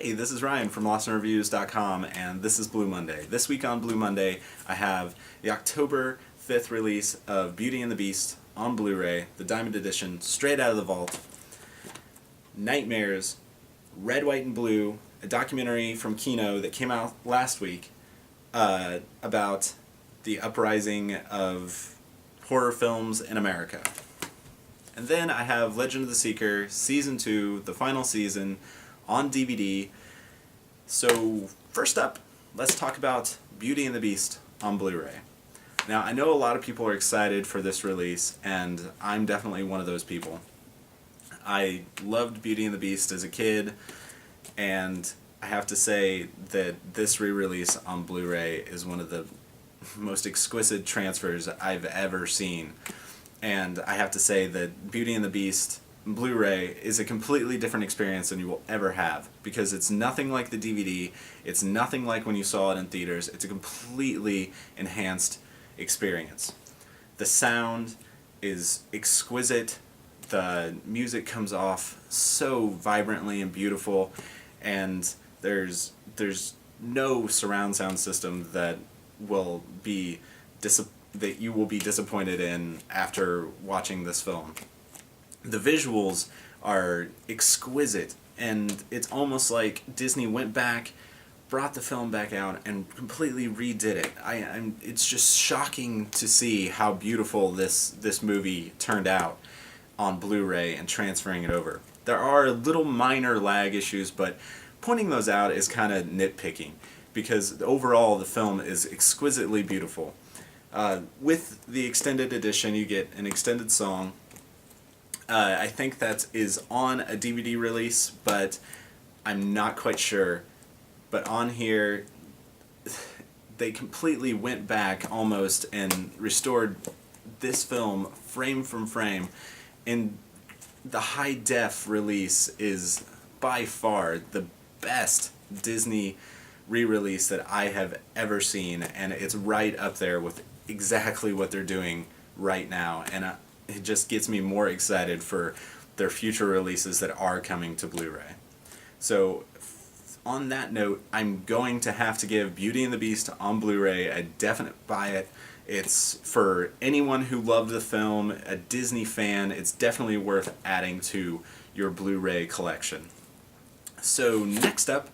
Hey, this is Ryan from LostInReviews.com, and this is Blue Monday. This week on Blue Monday, I have the October 5th release of Beauty and the Beast on Blu-ray, the Diamond Edition, straight out of the vault. Nightmares, Red, White, and Blue, a documentary from Kino that came out last week about the uprising of horror films in America. And then I have Legend of the Seeker, Season 2, the final season, on DVD. So first up, let's talk about Beauty and the Beast on Blu-ray. Now, I know a lot of people are excited for this release, and I'm definitely one of those people. I loved Beauty and the Beast as a kid, and I have to say that this re-release on Blu-ray is one of the most exquisite transfers I've ever seen. And I have to say that Beauty and the Beast Blu-ray is a completely different experience than you will ever have, because it's nothing like the DVD, it's nothing like when you saw it in theaters, it's a completely enhanced experience. The sound is exquisite, the music comes off so vibrantly and beautiful, and there's no surround sound system that will be that you will be disappointed in after watching this film. The visuals are exquisite, and it's almost like Disney went back, brought the film back out, and completely redid it. It's just shocking to see how beautiful this movie turned out on Blu-ray and transferring it over. There are little minor lag issues, but pointing those out is kind of nitpicking, because overall the film is exquisitely beautiful. With the extended edition, you get an extended song. I think that is on a DVD release, but I'm not quite sure. But on here, they completely went back almost and restored this film frame from frame. And the high-def release is by far the best Disney re-release that I have ever seen, and it's right up there with exactly what they're doing right now. And it just gets me more excited for their future releases that are coming to Blu-ray. So on that note, I'm going to have to give Beauty and the Beast on Blu-ray a definite buy it. It's for anyone who loved the film, a Disney fan, it's definitely worth adding to your Blu-ray collection. So next up,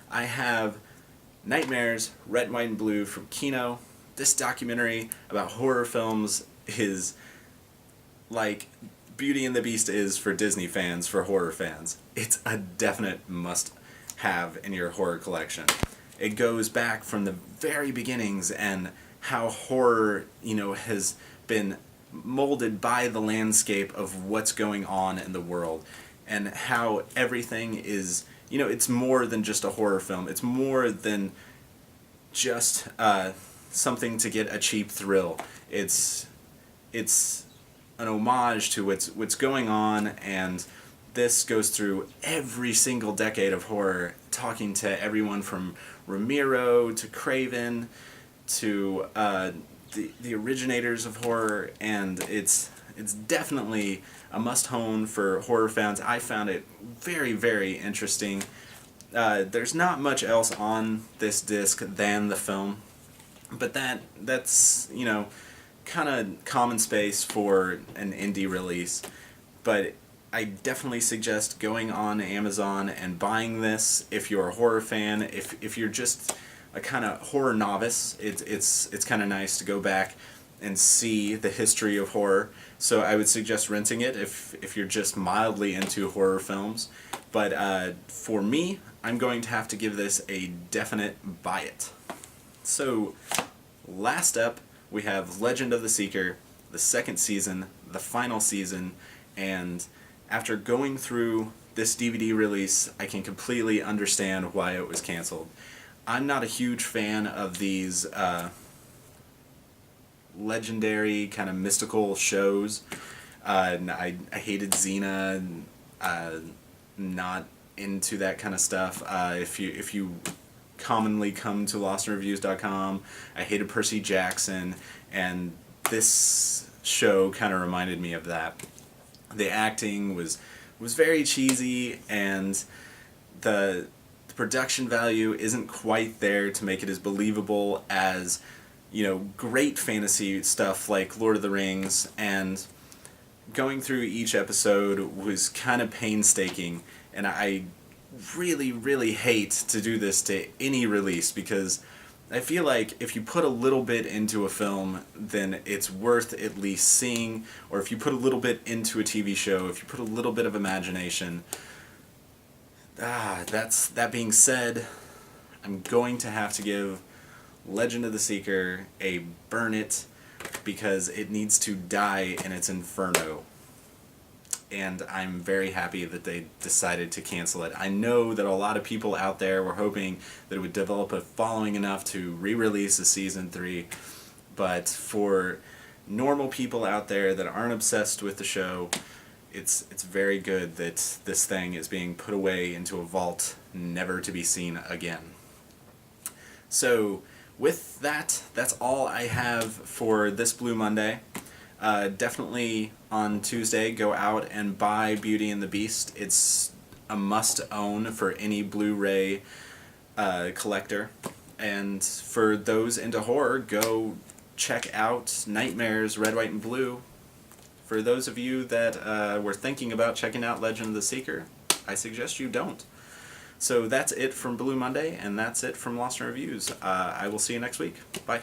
I have Nightmares, Red, White, and Blue from Kino. This documentary about horror films is like Beauty and the Beast is for Disney fans, for horror fans. It's a definite must-have in your horror collection. It goes back from the very beginnings and how horror, has been molded by the landscape of what's going on in the world, and how everything is, it's more than just a horror film. It's more than just something to get a cheap thrill. It's an homage to what's going on, and this goes through every single decade of horror, talking to everyone from Romero to Craven to the originators of horror, and it's definitely a must-own for horror fans. I found it very, very interesting. There's not much else on this disc than the film, but that's kind of common space for an indie release. But I definitely suggest going on Amazon and buying this if you're a horror fan. If you're just a kind of horror novice, it's kind of nice to go back and see the history of horror. So I would suggest renting it if you're just mildly into horror films. But for me, I'm going to have to give this a definite buy it. So last up, we have Legend of the Seeker, the second season, the final season, and after going through this DVD release, I can completely understand why it was canceled. I'm not a huge fan of these legendary kind of mystical shows. I hated Xena, not into that kind of stuff. If you commonly come to LostInReviews.com, I hated Percy Jackson, and this show kind of reminded me of that. The acting was very cheesy, and the the production value isn't quite there to make it as believable as, great fantasy stuff like Lord of the Rings, and going through each episode was kind of painstaking, and I really, really hate to do this to any release, because I feel like if you put a little bit into a film, then it's worth at least seeing, or if you put a little bit into a TV show, if you put a little bit of imagination. That being said, I'm going to have to give Legend of the Seeker a burn it, because it needs to die in its inferno. And I'm very happy that they decided to cancel it. I know that a lot of people out there were hoping that it would develop a following enough to re-release a season 3, but for normal people out there that aren't obsessed with the show, it's very good that this thing is being put away into a vault, never to be seen again. So with that, that's all I have for this Blue Monday. Definitely on Tuesday, go out and buy Beauty and the Beast. It's a must-own for any Blu-ray collector. And for those into horror, go check out Nightmares, Red, White, and Blue. For those of you that were thinking about checking out Legend of the Seeker, I suggest you don't. So that's it from Blue Monday, and that's it from Lost in Reviews. I will see you next week. Bye.